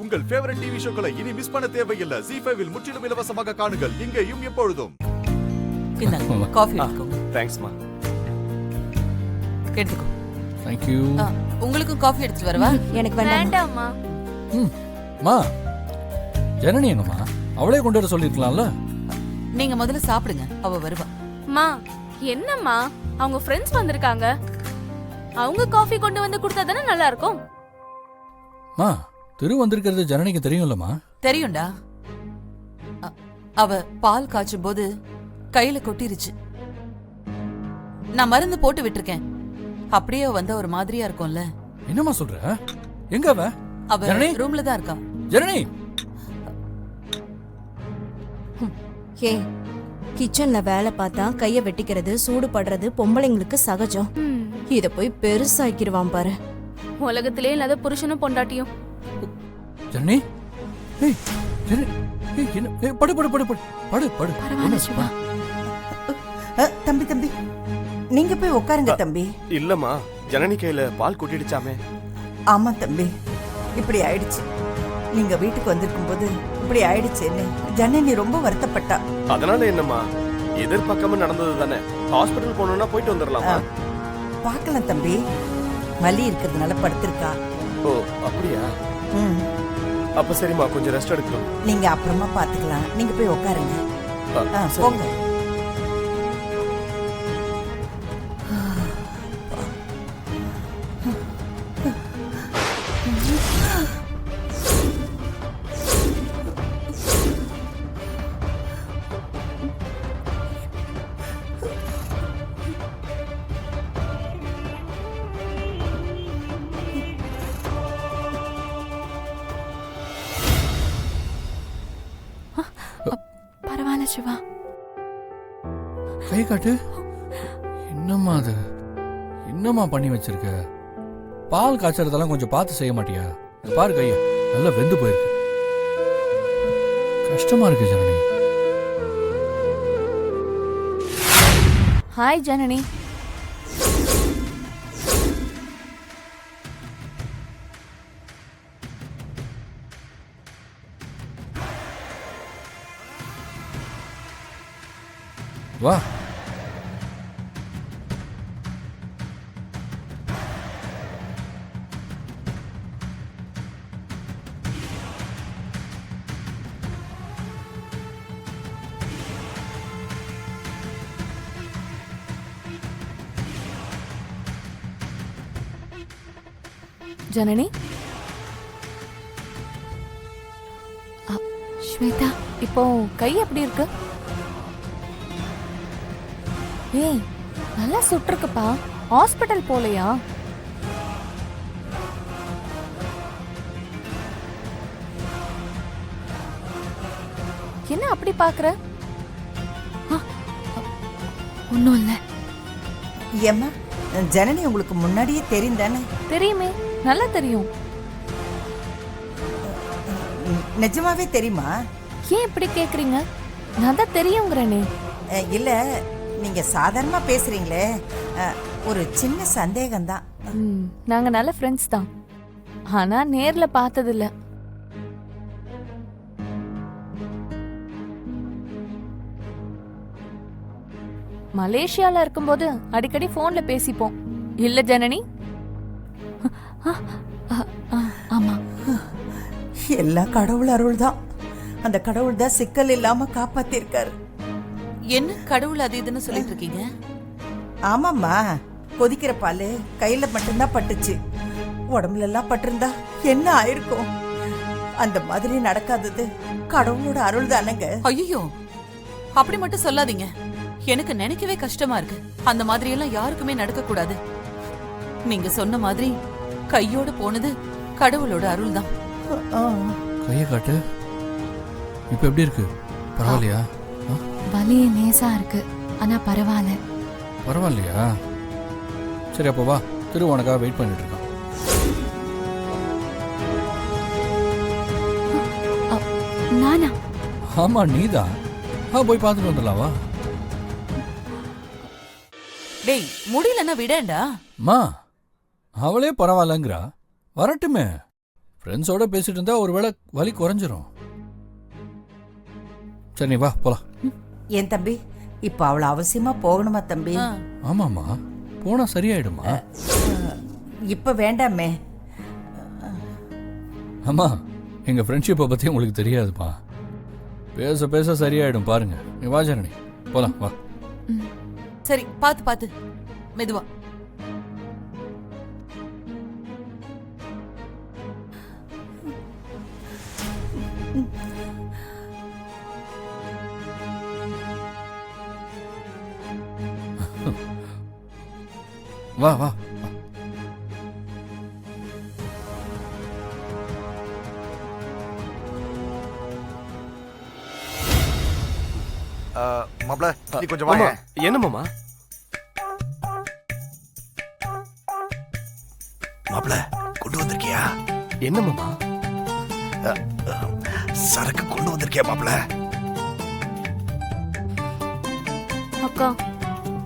உங்கள் favourite TV ஷோக்களை இனி miss பண்ண தேவையில்லை. ZEE5 இல் முற்றிலும் இலவசமாக காணுங்கள், இங்கேயும் எப்பொழுதும். காஃபி எடுத்துக்கோங்க. தேங்க்ஸ்மா. எடுத்துக்கோ. Thank you. உங்களுக்கும் காஃபி எடுத்துட்டு வரவா? எனக்கு வேண்டாம்மா. மா ஜனனி எங்கம்மா? அவளே கொண்டு வர சொல்லிருக்கலாம்ல. நீங்க முதல்ல சாப்பிடுங்க, அவ வருவா. மா என்னம்மா, அவங்க ஃப்ரெண்ட்ஸ் வந்திருக்காங்க, அவங்க காஃபி கொண்டு வந்து கொடுத்தா தானே நல்லா இருக்கும். மா திரு வந்திருக்கிறது ஜனனிக்கு தெரியும்லம்மா? தெரியும்டா. அவ பால் காய்ச்சும் போது கையில கொட்டிருச்சு. நான் மருந்து போட்டு விட்டுருக்கேன். அப்படியே வந்த ஒரு மாதிரியா இருக்கும்ல. என்னம்மா சொல்ற? எங்க அவ? அவ ரூம்ல தான் இருக்கா. ஜனனி ஹே, கிச்சன்ல வேலை பார்த்தா கைய வெட்டிக்கிறது, சூடு படுறது பொம்பளைங்களுக்கு சகஜம். இத போய் பெருசாக்கிடுவான் பாரு. உலகத்திலே இல்லாத புருஷனும் பொண்டாட்டியும். ஜனனி ஏய் ஜனனி ஏய் என்ன ஏய் படு படு படு படு படு படு. பரவாயில்ல சிவா. தம்பி தம்பி நீங்க போய் உட்காருங்க தம்பி. இல்லம்மா, ஜனனி கையில பால் கொட்டிடுச்சாமே. ஆமா தம்பி, இப்படி ஆயிடுச்சு. நீங்க வீட்டுக்கு வந்திருக்கும் போது இப்படி ஆயிடுச்சேன்னு ஜனனி ரொம்ப வருத்தப்பட்டா. அதனால என்னம்மா, எதிர்பார்க்காம நடந்தது தானே. ஹாஸ்பிடல் போகணும்னா போயிட்டு வந்துடலாமா? பார்க்கலாம் தம்பி, வலி இருக்கிறதுனால படுத்திருக்கா. ஓ அப்படியா? அப்ப சரிம்மா, கொஞ்சம் ரெஸ்ட் எடுக்கணும். நீங்க அப்புறமா பாத்துக்கலாம், நீங்க போய் உட்காருங்க. போங்க. பரவாயில்ல சிவா. கை காட்டு. என்னம்மா அது? என்னம்மா பண்ணி வச்சிருக்க? பால் காய்ச்சறதெல்லாம் கொஞ்சம் பார்த்து செய்ய மாட்டியா? பாரு கைய நல்லா வெந்து போயிருக்கு. கஷ்டமா இருக்கு ஜனனி. ஹாய் ஜனனி. வா. ஜனனி. ஸ்வேதா, இப்போ கை எப்படி இருக்கு? ஏய் நல்லா சுட்டிருக்குப்பா. ஹாஸ்பிட்டல் போலையா? என்ன அப்படி பாக்குற? ஒன்னும் இல்ல. ஏம்மா, ஜனனி உங்களுக்கு முன்னாடியே தெரியும் தானே? தெரியுமே, நல்லா தெரியும். நிஜமாவே தெரியுமா? ஏன் இப்படி கேக்குறீங்க? நான் தான் தெரியுங்கிறேனே. இல்ல, நீங்க சாதாரணமா பேசுறீங்களே, ஒரு சின்ன சந்தேகம்தான். நாங்க நல்ல ஃப்ரெண்ட்ஸ் தான், ஆனா நேர்ல பார்த்தது இல்ல. மலேசியால இருக்கும்போது அடிக்கடி போன்ல பேசிப்போம். இல்ல ஜனனி? ஆமா. எல்லா கடவுள் அருள் தான். அந்த கடவுள் தான் சிக்கல் இல்லாம காப்பாத்திருக்காரு. என்ன கடவுள் அது இதுன்னு சொல்லிட்டு இருக்கீங்க? ஆமாம்மா, கொதிக்கிற பால் கையில மட்டும்தான் பட்டுச்சு, உடம்புல எல்லாம் பட்டிருந்தா என்ன ஆயிருக்கும்? அந்த மாதிரி நடக்காதது கடவுளோட அருள் தானங்க. ஐயோ, அப்படி மட்டும் சொல்லாதீங்க. எனக்கு நினைக்கவே கஷ்டமா இருக்கு. அந்த மாதிரி எல்லாம் யாருக்குமே நடக்க கூடாது. நீங்க சொன்ன மாதிரி கையோட போனது கடவுளோட அருள் தான். கைய காட்டு. இப்ப எப்படி இருக்கு? பரவாயில்லையா? வலி நேசா இருக்கு, ஆனா பரவாயில்ல. பரவாயில்லையா? சரி, அப்போ வா, திரு உனக்காக வெயிட் பண்ணிட்டு இருக்கான். நானா? ஆமா, நீதான். போய் பார்த்துட்டு வந்துடலாம், வா. டேய், முடியலன்னா விடேண்டா. மா அவளே பரவாயில்லங்கிறா, வரட்டுமே. ஃப்ரெண்ட்ஸோட பேசிட்டு இருந்தா ஒருவேளை வலி குறைஞ்சிரும். சரி நீ வா போலாம். என் தம்பி இப்ப அவள அவசியமா போகணுமா தம்பி? ஆ, ஆமாம்மா, போனா சரியாயிடுமா? இப்ப வேண்டாமே. அம்மா, எங்க ஃப்ரெண்ட்ஷிப்பை பத்தி உங்களுக்கு தெரியாதுமா. பேச பேச சரியாயிடும் பாருங்க. நீ வா ஜனனி, போலாம் வா. சரி பாத்து பாத்து மெதுவா. வா வா. மாப்ள நீ கொஞ்சம் மாமா, வாங்க. என்ன மாமா? மாப்ள கொண்டு வந்திருக்கியா? என்ன மாமா? சரக்கு கொண்டு வந்திருக்கியா மாப்ள? அக்கா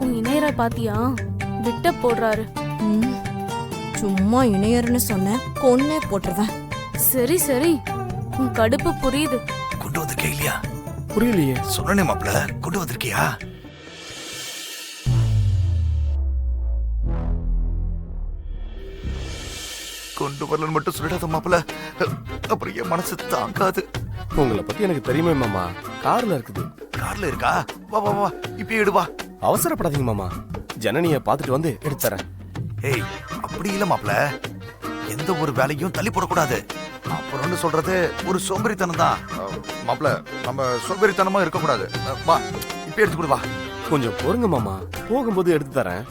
உன் இணையரை பாத்தியா? விட்ட போடுறாரு. ம், சும்மா இணையர்னு சொன்ன கொன்னே போட்டுருவேன். சரி சரி, உன் கடுப்பு புரியுது. கொண்டு வந்திருக்கியா இல்லையா? புரியலையே. சொன்னனே மாப்ள, கொண்டு வந்திருக்கியா? கொண்டு வரலன்னு மட்டும் சொல்லிடாத மாப்ள, அப்புறம் என் மனசு தாங்காது. உங்களை பத்தி எனக்கு தெரியுமே மாமா. கார்ல இருக்குது. கார்ல இருக்கா? வா வா வா, இப்பயே எடு வா. அவசரப்படாதீங்க மாமா, ஜனனிய பாத்துட்டு வந்து எடுத்து தரேன். ஏய், அப்படி இல்ல மாப்ள, எந்த ஒரு வேலையும் தள்ளி போடக்கூடாது. அப்புறம்னு சொல்றது ஒரு சோம்பேறித்தனம் தான். மாப்ள, நம்ம சோம்பேறித்தனமா இருக்கக்கூடாது. வா, இப்ப எடுத்து கொடு வா. கொஞ்சம் பொறுங்க மாமா, போகும்போது எடுத்து தரேன்.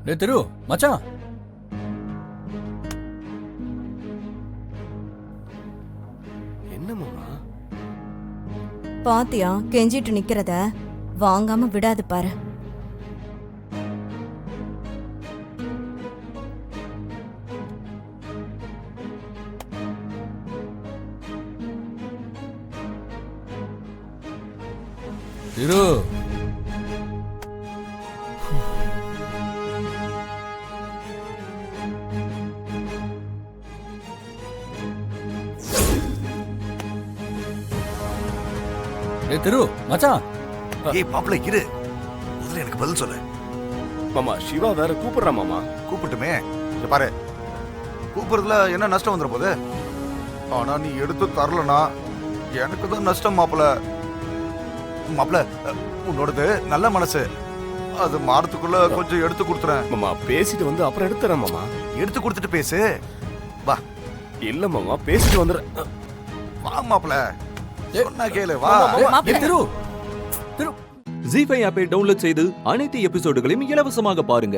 டேய் திரு மச்சான், என்ன மாமா? பாத்தியா கெஞ்சிட்டு நிக்கிறத? வாங்காம விடாது பாரு. திரு டேய் திரு மச்சான். ஏய் மாப்ள இரு, முதல்ல எனக்கு பதில் சொல்லு. மாமா சிவா வேற கூப்பிடுறா மாமா. கூப்பிட்டுமே, இங்க பாரு, கூப்பிடுறதுல என்ன நஷ்டம் வந்துட போகுது? ஆனா நீ எடுத்து தரலனா எனக்கு தான் நஷ்டம் மாப்ள. மாப்ள, உன்னோடது நல்ல மனசு, அது மாறத்துக்குள்ள கொஞ்சம் எடுத்து கொடுத்துறேன். மாமா பேசிட்டு வந்து அப்புறம் எடுத்து தரேன் மாமா. எடுத்து கொடுத்துட்டு பேசு. வா இல்ல மாமா, பேசிட்டு வந்துடுறேன். வா மாப்ள, சொன்னா கேளு வா. டேய் திரு திரு ஜி5 ஆப்பை டவுன்லோட் செய்து அனைத்து எபிசோடுகளையும் இலவசமாக பாருங்க.